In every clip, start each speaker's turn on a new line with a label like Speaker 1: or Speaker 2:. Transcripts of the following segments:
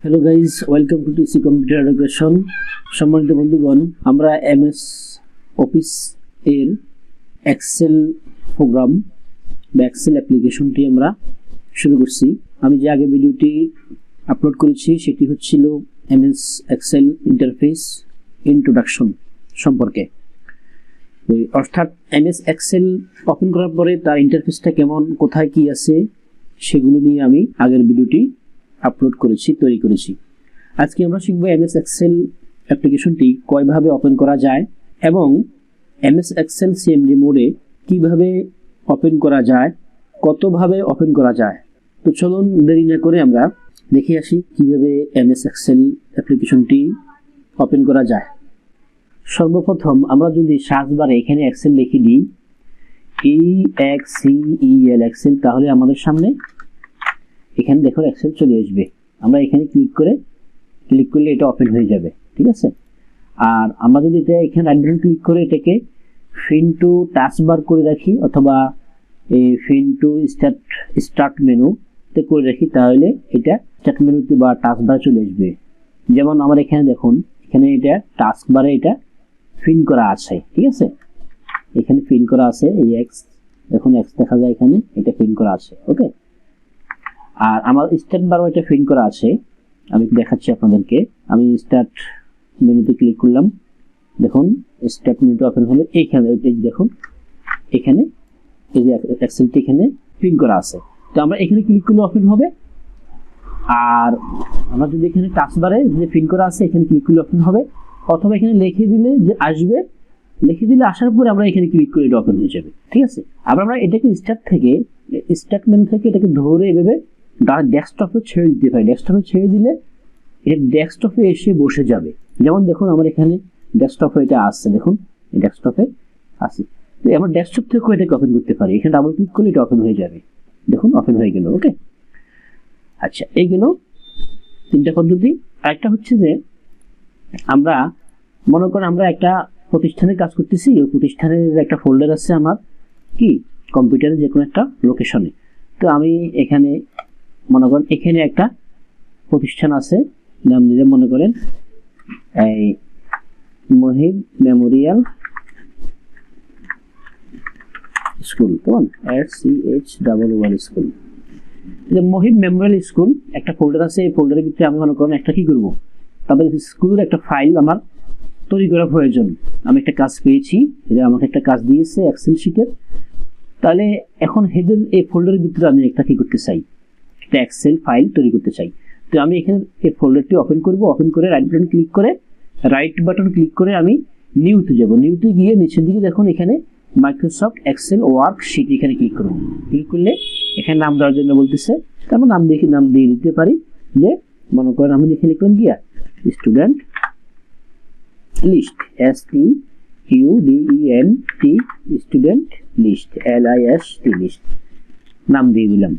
Speaker 1: Hello guys, welcome to TC computer education. সম্মানিত বন্ধুগণ, আমরা এমএস অফিস এর এক্সেল প্রোগ্রাম বা এক্সেল অ্যাপ্লিকেশনটি আমরা শুরু করছি। আমি যে আগে ভিডিওটি আপলোড করেছি সেটি হচ্ছিল এমএস এক্সেল ইন্টারফেস ইন্ট্রোডাকশন সম্পর্কে। অর্থাৎ এমএস এক্সেল ওপেন করার পরে তার ইন্টারফেসটা কেমন, কোথায় কি আছে সেগুলো নিয়ে আমি আগের ভিডিওটি আপলোড করেছি, তৈরি করেছি। আজকে আমরা শিখব এমএস এক্সেল অ্যাপ্লিকেশনটি কয়ভাবে ওপেন করা যায় এবং এমএস এক্সেল সিএমডি মোডে কিভাবে ওপেন করা যায়, কতভাবে ওপেন করা যায়। তো চলুন দেরি না করে আমরা দেখে আসি কিভাবে এমএস এক্সেল অ্যাপ্লিকেশনটি ওপেন করা যায়। সর্বপ্রথম আমরা যদি সার্চ বারে এখানে এক্সেল লিখে দিই EXCEL এক্সেল, তাহলে আমাদের সামনে এখানে দেখো এক্সেল চলে আসবে। আমরা এখানে ক্লিক করলে এটা ওপেন হয়ে যাবে, ঠিক আছে। আর আমরা যদি এটা এখানে রাইট বাটন ক্লিক করে এটাকে ফিন টু টাস্কবার করে রাখি অথবা এই ফিন টু স্টার্ট মেনুতে করে রাখি, তাহলে এটা স্টার্ট মেনুতে বা টাস্কবার চলে আসবে। যেমন আমার এখানে দেখুন, এখানে এটা টাস্কবারে এটা ফিন করা আছে, ঠিক আছে। এখানে ফিন করা আছে, এই এক্স দেখুন, এক্স দেখা যায় এখানে, এটা ফিন করা আছে, ওকে। আর আমার স্টার্ট বারও এটা ফিন করা আছে, আমি দেখাচ্ছি আপনাদেরকে। আমি স্টার্ট মেনুতে ক্লিক করলাম, দেখুন স্টার্ট মেনুটা ওপেন হলো। এইখানে দেখুন, এখানে এই যে এক্সেলটি এখানে ফিন করা আছে, তো আমরা এখানে ক্লিক করলে ওপেন হবে। আর আমরা যদি এখানে টাস্কবারে যে ফিন করা আছে এখানে ক্লিক করলে ওপেন হবে, অথবা এখানে লিখে দিলে যে আসবে, লিখে দিলে আসার পরে আমরা এখানে ক্লিক করে এটা ওপেন হয়ে যাবে, ঠিক আছে। আবার আমরা এটাকে স্টার্ট মেনু থেকে এটাকে ধরে এভাবে ডেস্কটপে ছেড়ে দিতে পারি। ডেস্কটপে ছেড়ে দিলে এটা ডেস্কটপে এসে বসে যাবে। যেমন দেখুন আমার এখানে ডেস্কটপে এটা আসছে, দেখুন ডেস্কটপে আসছে। তো আমরা ডেস্কটপ থেকেও এটাকে ওপেন করতে পারি। এখানে ডাবল ক্লিক করলে এটা ওপেন হয়ে যাবে, দেখুন ওপেন হয়ে গেল, ওকে। আচ্ছা, এইগুলো তিনটা পদ্ধতি। আরেকটা হচ্ছে যে আমরা মনে করেন আমরা একটা প্রতিষ্ঠানে কাজ করতেছি, ওই প্রতিষ্ঠানের একটা ফোল্ডার আছে আমার কি কম্পিউটারে যে কোনো একটা লোকেশনে। তো আমি এখানে মনে করেন এখানে একটা প্রতিষ্ঠান আছে, নাম দিলে মনে করেন এই মহিব মেমোরিয়াল স্কুল, কেমন SCHOOL স্কুল। যে মহিব মেমোরিয়াল স্কুল একটা ফোল্ডার আছে, এই ফোল্ডারের ভিতরে আমি মনে করেন একটা কি করব, তাদের স্কুলের একটা ফাইল আমার তৈরি করা প্রয়োজন। আমি একটা কাজ পেয়েছি, এটা আমাকে একটা কাজ দিয়েছে এক্সেল শিটের। তাহলে এখন হেডের এই ফোল্ডারের ভিতরে আমি একটা কি করতে চাই, একটা এক্সেল ফাইল তৈরি করতে চাই। তো আমি এখানে এই ফোল্ডারটি ওপেন করব, ওপেন করে রাইট বাটন ক্লিক করে আমি নিউতে যাব। নিউতে গিয়ে নিচের দিকে দেখুন এখানে মাইক্রোসফট এক্সেল ওয়ার্কশিট, এখানে ক্লিক করব। ক্লিক করলে এখানে নাম দেওয়ার জন্য বলতেছে, তারপর নাম দিয়ে দিতে পারি। যে মনে করেন আমি লিখে লিখলাম গিয়া student list, STUDENT student list, LIST list নাম দিয়ে দিলাম।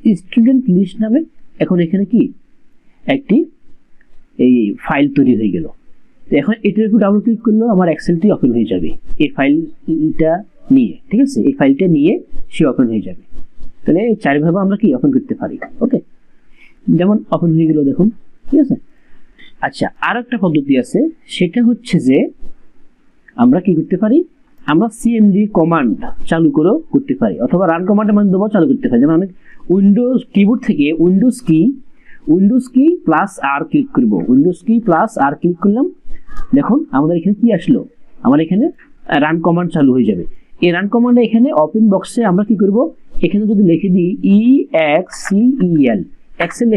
Speaker 1: এই স্টুডেন্ট লিস্ট নামে এখন এখানে কি একটি এই ফাইল তৈরি হয়ে গেল। তো এখন এটার উপর ডাবল ক্লিক করলেও আমার এক্সেলটি ওপেন হয়ে যাবে এই ফাইলটা নিয়ে, ঠিক আছে। এই ফাইলটা নিয়ে সে ওপেন হয়ে যাবে। তাহলে এই চারভাবে আমরা কি ওপেন করতে পারি, ওকে। যেমন ওপেন হয়ে গেল দেখুন, ঠিক আছে। আচ্ছা, আর একটা পদ্ধতি আছে, সেটা হচ্ছে যে আমরা কি করতে পারি, আমরা সিএমডি কমান্ড চালু করেও করতে পারি, অথবা রান কমান্ডের মাধ্যমেও চালু করতে পারি। যেমন আমি উইন্ডোজ কিবোর্ড থেকে উইন্ডোজ কি প্লাস আর ক্লিক করব। উইন্ডোজ কি প্লাস আর ক্লিক করলাম, দেখুন আমাদের এখানে কি আসলো, আমার এখানে রান কমান্ড চালু হয়ে যাবে। এই রান কমান্ডে এখানে ওপেন বক্সে আমরা কি করব, এখানে যদি লিখে দিই EXCEL এক্সেল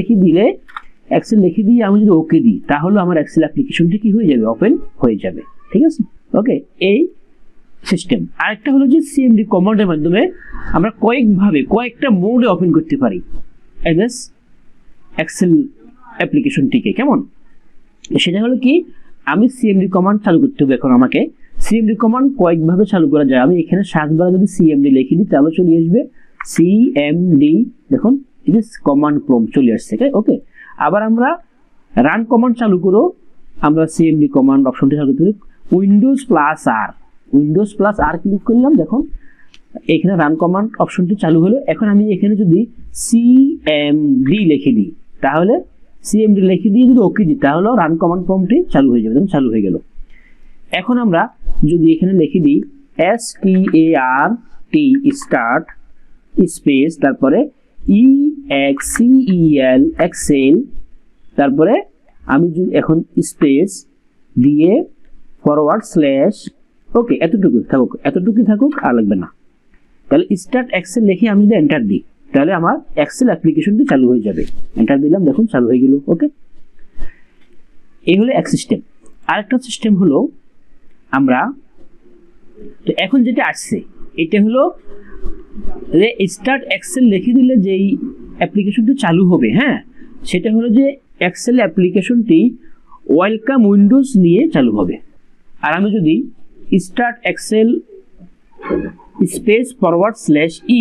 Speaker 1: লিখে দিয়ে আমি যদি ওকে দিই, তাহলে আমার এক্সেল অ্যাপ্লিকেশনটি কি হয়ে যাবে, ওপেন হয়ে যাবে, ঠিক আছে, ওকে। এই সিস্টেম। আরেকটা হলো যে সিএমডি কমান্ডের মাধ্যমে আমরা কয়েকটা মোডে ওপেন করতে পারি এমএস এক্সেল অ্যাপ্লিকেশনটিকে, কেমন। সেটা হলো কি, আমি সিএমডি কমান্ড চালু করতে হবে। এখন আমাকে সিএমডি কমান্ড কয়েকভাবে চালু করা যায়। আমি এখানে সার্চ বারে যদি সিএমডি লিখে দিই তাহলে চলে আসবে সিএমডি, দেখুন এই যে কমান্ড প্রম্পট চলে আসছে, ওকে। আবার আমরা রান কমান্ড চালু করো, আমরা সিএমডি কমান্ড অপশনটি চালু করতে পারি। উইন্ডোজ প্লাস আর ক্লিক করলাম, দেখুন এখানে রান কমান্ড অপশনটি চালু হলো। এখন আমি এখানে যদি সিএমডি লিখে দিই, তাহলে সিএমডি লিখে দিয়ে যদি ওকে দিই তাহলে রান কমান্ড প্রম্পটটি চালু হয়ে যাবে, চালু হয়ে গেল। এখন আমরা যদি এখানে লিখে দিই START স্টার্ট স্পেস তারপরে EXCEL এক্সেল, তারপরে আমি যদি এখন স্পেস দিয়ে ফরওয়ার্ড স্ল্যাশ ওকে এতটুকু থাকুক আর লাগবে না। তাহলে স্টার্ট এক্সেল লিখে আমি যদি এন্টার দিই তাহলে আমার এক্সেল অ্যাপ্লিকেশনটি চালু হয়ে যাবে। এন্টার দিলাম, দেখুন চালু হয়ে গেল। ওকে, এই হলো এক সিস্টেম। আরেকটা সিস্টেম হলো আমরা তো এখন যেটা আসছে এটা হলো যে স্টার্ট এক্সেল লিখে দিলে যেই অ্যাপ্লিকেশনটি চালু হবে, হ্যাঁ, সেটা হলো যে এক্সেল অ্যাপ্লিকেশনটি ওয়েলকাম উইন্ডোজ নিয়ে চালু হবে। আর আমি যদি start Excel space forward slash E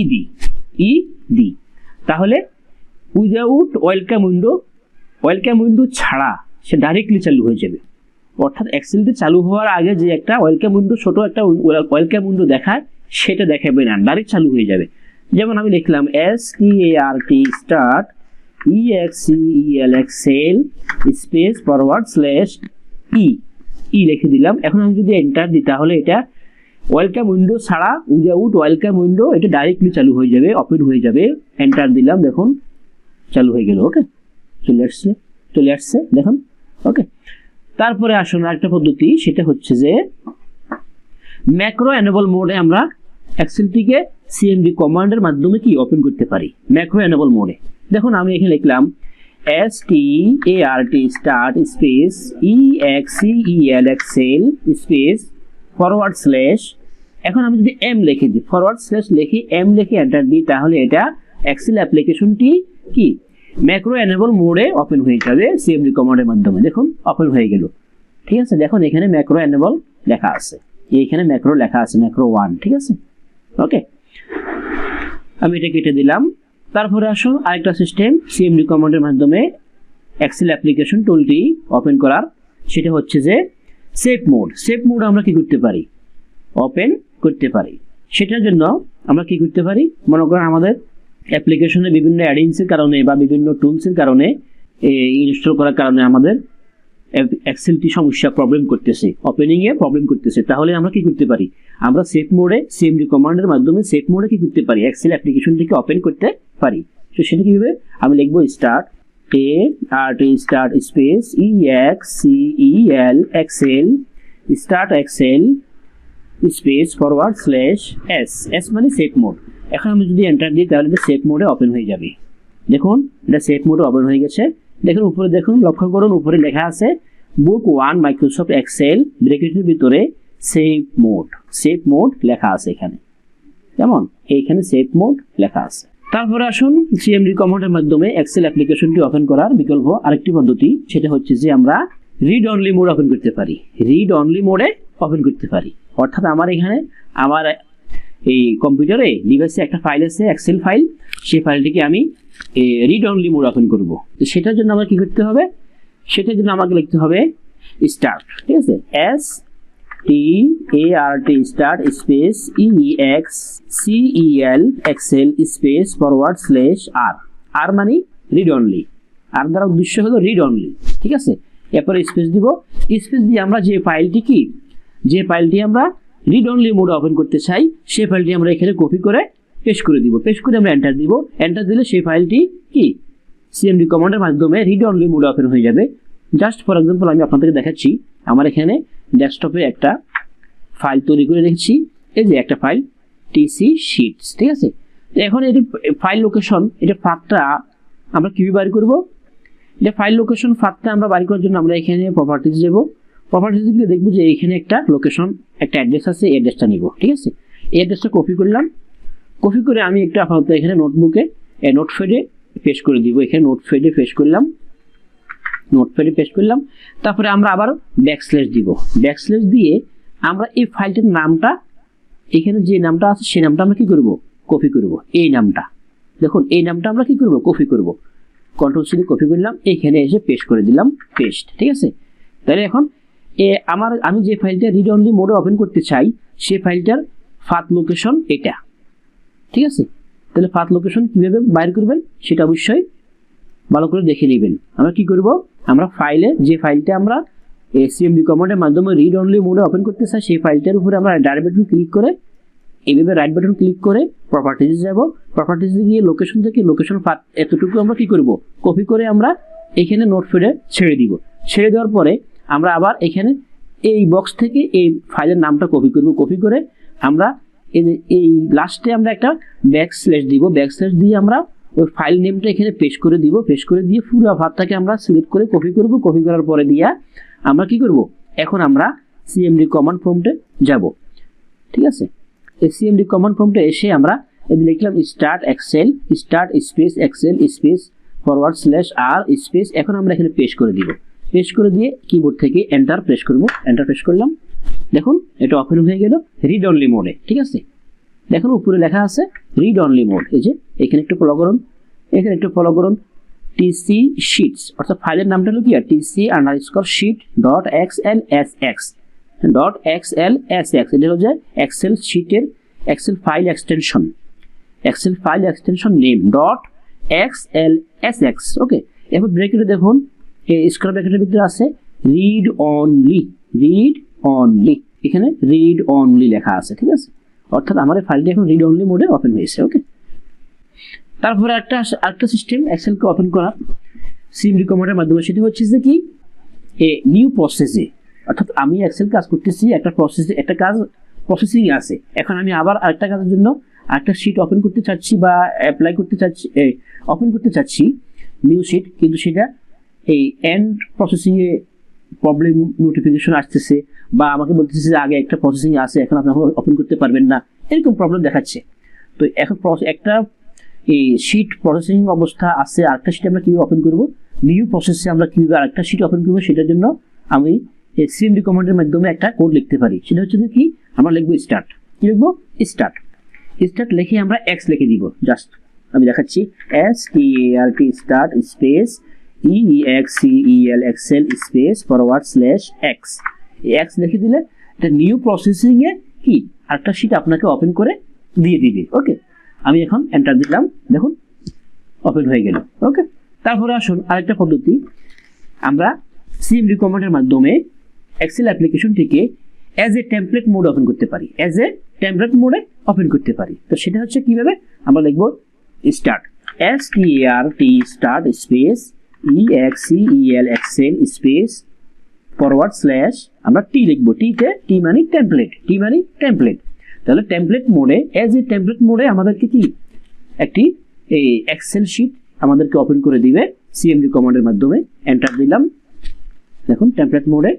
Speaker 1: তাহলে উইদাউট ওয়েলকাম উইন্ডো ছাড়া সে ডাইরেক্টলি চালু হয়ে যাবে। অর্থাৎ এক্সেলটি চালু হওয়ার আগে যে একটা ওয়েলকাম উইন্ডো, ছোট একটা ওয়েলকাম উইন্ডো দেখায়, সেটা দেখাবে না, ডাইরেক্ট চালু হয়ে যাবে। যেমন আমি লিখলাম START start EXCEL Excel space forward slash E লিখে দিলাম। এখন আমি যদি এন্টার দিই তাহলে এটা ওয়েলকাম উইন্ডো ছাড়া উইদাউট ওয়েলকাম উইন্ডো এটা ডাইরেক্টলি চালু হয়ে যাবে, ওপেন হয়ে যাবে। এন্টার দিলাম, দেখুন চালু হয়ে গেল। ওকে, চলে আসছে দেখুন। ওকে, তারপরে আসুন আরেকটা পদ্ধতি, সেটা হচ্ছে যে ম্যাক্রো এনেবল মোডে আমরা এক্সেলটিকে সিএমডি কমান্ডের মাধ্যমে কি ওপেন করতে পারি। ম্যাক্রো এনেবল মোডে দেখুন আমি এখানে লিখলাম START start space EXCEL Excel space forward slash, এখন আমি যদি এম লিখে দিই, ফরওয়ার্ড স্ল্যাশ লিখে এম লিখে এন্টার দিই তাহলে এটা এক্সেল অ্যাপ্লিকেশনটি কি ম্যাক্রো এনেবল মোডে ওপেন হয়ে যাবে সিএমডি কমান্ডের মাধ্যমে। দেখুন ওপেন হয়ে গেল। ঠিক আছে, দেখুন এখানে ম্যাক্রো এনেবল লেখা আছে, এইখানে ম্যাক্রো লেখা আছে, ম্যাক্রো 1। ঠিক আছে, ওকে, আমি এটা কেটে দিলাম। তারপরে আসুন আরেকটা সিস্টেম সিএমডি কমান্ডের মাধ্যমে এক্সেল অ্যাপ্লিকেশন টুলটি ওপেন করার, সেটা হচ্ছে যে সেভ মোড আমরা কি করতে পারি, ওপেন করতে পারি। সেটার জন্য আমরা কি করতে পারি, মনে করেন আমাদের অ্যাপ্লিকেশনে বিভিন্ন অ্যাডিংসের কারণে বা বিভিন্ন টুলসের কারণে ইনস্টল করার কারণে আমাদের এক্সেলটি সমস্যা প্রবলেম করতেছে, ওপেনিংয়ে প্রবলেম করতেছে, তাহলে আমরা কি করতে পারি, আমরা সেভ মোডে সিএমডি কমান্ডের মাধ্যমে সেভ মোডে কি করতে পারি, এক্সেল অ্যাপ্লিকেশনটিকে ওপেন করতে পারি। তো সেটা কীভাবে, আমি লিখবো start space EXCEL Excel start Excel space forward slash S মানে সেভ মোড। এখন আমি যদি এন্টার দিই তাহলে এটা সেভ মোডে ওপেন হয়ে যাবে। দেখুন এটা সেভ মোডে ওপেন হয়ে গেছে। দেখুন উপরে, দেখুন লক্ষ্য করুন উপরে লেখা আছে বুক 1 মাইক্রোসফট এক্সেল ব্র্যাকেটের ভিতরে সেভ মোড লেখা আছে এখানে, কেমন এইখানে সেভ মোড লেখা আছে। তারপরে আসুন সিএমডি কমান্ডের মাধ্যমে এক্সেল অ্যাপ্লিকেশনটি ওপেন করার বিকল্প আরেকটি পদ্ধতি, সেটা হচ্ছে যে আমরা রিড অনলি মোড ওপেন করতে পারি। রিড অনলি মোডে ওপেন করতে পারি, অর্থাৎ আমার এখানে আমার এই কম্পিউটারে ডিভাইসে একটা ফাইল আছে, এক্সেল ফাইল, সেই ফাইলটিকে আমি রিড অনলি মোড ওপেন করব। তো সেটার জন্য আমার কি করতে হবে, সেটার জন্য আমাকে লিখতে হবে স্টার্ট। ঠিক আছে, START start space EXCEL Excel space forward slash R মানে রিড অনলি, আর দ্বারা উদ্দেশ্য হলো রিড অনলি। ঠিক আছে, এরপরে স্পেস দিব, স্পেস দিয়ে আমরা যে ফাইলটি আমরা রিড অনলি মোডে ওপেন করতে চাই সেই ফাইলটি আমরা এখানে কপি করে পেস্ট করে দিব। পেস্ট করে আমরা এন্টার দিব। এন্টার দিলে সেই ফাইলটি কি সিএমডি কমান্ডের মাধ্যমে রিড অনলি মোডে ওপেন হয়ে যাবে। জাস্ট ফর এক্সাম্পল আমি আপনাদেরকে দেখাচ্ছি, আমার এখানে ডেস্কটপে একটা ফাইল তৈরি করে রেখেছি, এই যে একটা ফাইল টিসি শিটস। ঠিক আছে, তো এখন এটি ফাইল লোকেশন, এটা ফাঁকটা আমরা কীভাবে বাড়ি করব, এটা ফাইল লোকেশন ফাঁকটা আমরা বাড়ি করার জন্য আমরা এখানে প্রপার্টিজ দেব। প্রপার্টিজ গিয়ে দেখবো যে এখানে একটা লোকেশন, একটা অ্যাড্রেস আছে, এই অ্যাড্রেসটা নিব। ঠিক আছে, এই অ্যাড্রেসটা কপি করলাম, কপি করে আমি একটা আপাতত এখানে নোটবুকে নোটপ্যাডে পেস্ট করে দিব। এখানে নোটপ্যাডে পেস্ট করলাম, তারপরে আমরা আবার ব্যাকস্ল্যাশ দিব। ব্যাকস্ল্যাশ দিয়ে আমরা এই ফাইলটার নামটা, এখানে যে নামটা আছে সেই নামটা আমরা কি করব, কপি করব। এই নামটা দেখুন, এই নামটা আমরা কি করব, কপি করব। কন্ট্রোল সি দিয়ে কপি করলাম, এখানে এসে পেস্ট করে দিলাম, পেস্ট। ঠিক আছে, তাহলে এখন আমি যে ফাইলটা রিড অনলি মোডে ওপেন করতে চাই সেই ফাইলটার ফাথ লোকেশন এটা। ঠিক আছে, তাহলে ফাথ লোকেশন কীভাবে বাইর করবেন সেটা অবশ্যই ভালো করে দেখে নেবেন। আমরা কি করব, আমরা ফাইলে যে ফাইলটা আমরা সিএমডি কমান্ডের মাধ্যমে রিড অনলি মোডে ওপেন করতে চাই, সেই ফাইলটার উপরে আমরা রাইট বাটন ক্লিক করে এইভাবে রাইট বাটন ক্লিক করে প্রপার্টিজে যাব। প্রপার্টিজে গিয়ে লোকেশন থেকে লোকেশন পাথ এতটুকু আমরা কি করব, কপি করে আমরা এখানে নোটপ্যাডে ছেড়ে দিব। ছেড়ে দেওয়ার পরে আমরা আবার এখানে এই বক্স থেকে এই ফাইলের নামটা কপি করব। কপি করে আমরা এই লাস্টে আমরা একটা ব্যাকস্ল্যাশ দিব। ব্যাকস্ল্যাশ দিয়ে আমরা ওই ফাইল নেমটা এখানে পেস্ট করে দিব। পেস্ট করে দিয়ে পুরো পাথটাকে আমরা সিলেক্ট করে কপি করব। কপি করার পরে দিয়া আমরা কি করব, এখন আমরা সিএমডি কমান্ড প্রম্পটে যাব। ঠিক আছে, এই সিএমডি কমান্ড প্রম্পটে এসে আমরা লিখলাম start Excel, start space Excel space forward slash R space. এখন আমরা এখানে পেস্ট করে দিব। পেস্ট করে দিয়ে কিবোর্ড থেকে এন্টার প্রেস করব। এন্টার প্রেস করলাম, দেখুন এটা ওপেন হয়ে গেল রিড অনলি মোডে। ঠিক আছে, দেখুন উপরে লেখা আছে রিড অনলি মোড। এই যে এখানে একটু ফলো করুন, এখানে একটু ফলো করুন। টিসি শিটস অর্থাৎ ফাইলের নামটা হলো কি TC underscore sheet dot XLSX dot XLSX. এটা হলো যে এক্সেল শিটের Excel file extension, Excel file extension name dot XLSX. Okay, এরপর ব্র্যাকেটে দেখুন স্কোয়ার ব্র্যাকেটের ভিতরে আছে রিড অনলি, রিড অনলি, এখানে রিড অনলি লেখা আছে। ঠিক আছে, অর্থাৎ আমার এই ফাইলটি এখন রিড অনলি মোডে ওপেন হয়েছে। ওকে, তারপরে আরেকটা সিস্টেম এক্সেলকে ওপেন করা সিএমডি কমান্ডের মাধ্যমে, সেটা হচ্ছে যে কি নিউ প্রসেসে। অর্থাৎ আমি এক্সেল কাজ করতেছি, একটা প্রসেসে একটা কাজ প্রসেসিং আছে। এখন আমি আবার আরেকটা কাজের জন্য আরেকটা শিট ওপেন করতে চাচ্ছি বা অ্যাপ্লাই করতে চাচ্ছি, ওপেন করতে চাচ্ছি নিউ শিট, কিন্তু সেটা এই এন্ড প্রসেসিংয়ে প্রবলেম নোটিফিকেশন আসতেছে বা আমাকে বলতেছে যে আগে একটা প্রসেসিং আছে, এখন আপনি ওপেন করতে পারবেন না, এরকম প্রবলেম দেখাচ্ছে। তো এখন একটা এই শিট প্রসেসিং অবস্থা আছে, আরেকটা শিট আমরা কীভাবে ওপেন করবো, নিউ প্রসেসে আমরা কীভাবে আরেকটা শিট ওপেন করবো, সেটার জন্য আমি এই সিএমডি কমান্ডের মাধ্যমে একটা কোড লিখতে পারি। সেটা হচ্ছে যে কি, আমরা লিখবো স্টার্ট। কি লিখবো, স্টার্ট। স্টার্ট লিখে আমরা এক্স লিখে দিব। জাস্ট আমি দেখাচ্ছি START start space EXCEL Excel space forward slash X. X লিখে দিলে এটা নিউ প্রসেসিংয়ে কি আরেকটা শিট আপনাকে ওপেন করে দিয়ে দিবে। ওকে, আমি এখন এন্টার দিলাম, দেখুন ওপেন হয়ে গেল। ওকে, তারপরে আসুন আরেকটা পদ্ধতি, আমরা সিএমডি কমান্ডের মাধ্যমে এক্সেল অ্যাপ্লিকেশনটিকে as a template mode open করতে পারি, অ্যাজ এ টেমপ্লেট মোডে ওপেন করতে পারি। তো সেটা হচ্ছে কিভাবে, আমরা লিখবো start START start space EXCEL Excel space forward slash আমরা টি লিখবো। টি মানে টেমপ্লেট, টি মানে টেমপ্লেট। তাহলে টেমপ্লেট মোডে, অ্যাজ এ টেমপ্লেট মোডে আমাদেরকে কি একটি এই এক্সেল শিট আমাদেরকে ওপেন করে দিবে সিএমডি কমান্ডের মাধ্যমে। এন্টার দিলাম, দেখুন টেমপ্লেট মোডে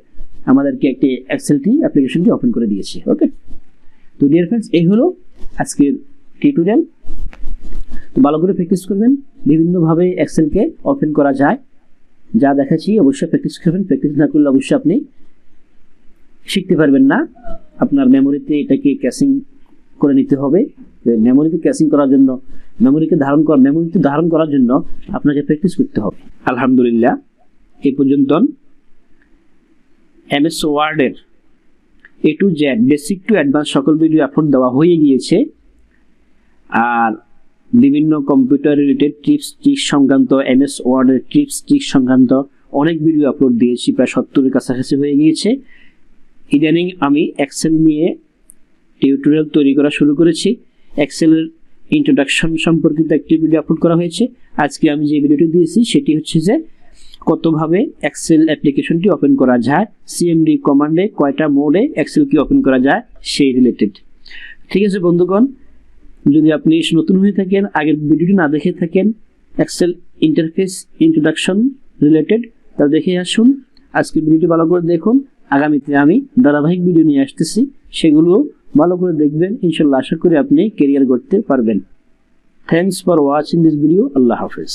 Speaker 1: আমাদেরকে একটি এক্সেলটি অ্যাপ্লিকেশনটি ওপেন করে দিয়েছে। ওকে, তো ডিয়ার ফ্রেন্ডস, এই হলো আজকের টিউটোরিয়াল। ভালো করে প্র্যাকটিস করবেন, বিভিন্নভাবে এক্সেলকে ওপেন করা যায়। যা দেখাচ্ছি অবশ্যই প্র্যাকটিস করবেন। প্র্যাকটিস না করলে অবশ্যই আপনি শিখতে পারবেন না। আপনার মেমোরিতে এটাকে ক্যাশিং করে নিতে হবে। মেমোরিতে ক্যাশিং করার জন্য, মেমোরিতে ধারণ করার জন্য আপনাকে প্র্যাকটিস করতে হবে। আলহামদুলিল্লাহ, এই পর্যন্ত MS ওয়ার্ডের A to Z basic to advance সকল ভিডিও আপলোড দেওয়া হয়ে গিয়েছে। আর বিভিন্ন কম্পিউটার রিলেটেড টিপস ট্রিক্স সংক্রান্ত, MS ওয়ার্ডের টিপস ট্রিক্স সংক্রান্ত অনেক ভিডিও আপলোড দিয়েছি, প্রায় 70-এর কাছাকাছি হয়ে গিয়েছে। ইদানিং আমি এক্সেল নিয়ে টিউটোরিয়াল তৈরি করা শুরু করেছি। এক্সেলের ইন্ট্রোডাকশন সম্পর্কিত একটি ভিডিও আপলোড করা হয়েছে। আজকে আমি যে ভিডিওটি দিয়েছি সেটি হচ্ছে যে কতভাবে এক্সেল অ্যাপ্লিকেশনটি ওপেন করা যায়, সিএমডি কমান্ডে কয়টা মোডে এক্সেল কি ওপেন করা যায় সেই রিলেটেড। ঠিক আছে বন্ধুগণ, যদি আপনি নতুন হয়ে থাকেন, আগের ভিডিওটি না দেখে থাকেন এক্সেল ইন্টারফেস ইন্ট্রোডাকশন রিলেটেড, তাহলে দেখে আসুন। আজকে ভিডিওটি ভালো করে দেখুন। আগামীতে আমি ধারাবাহিক ভিডিও নিয়ে আসতেছি, সেগুলো ভালো করে দেখবেন। ইনশাল্লাহ আশা করি আপনি ক্যারিয়ার গড়তে পারবেন। Thanks for watching this video. আল্লাহ হাফেজ।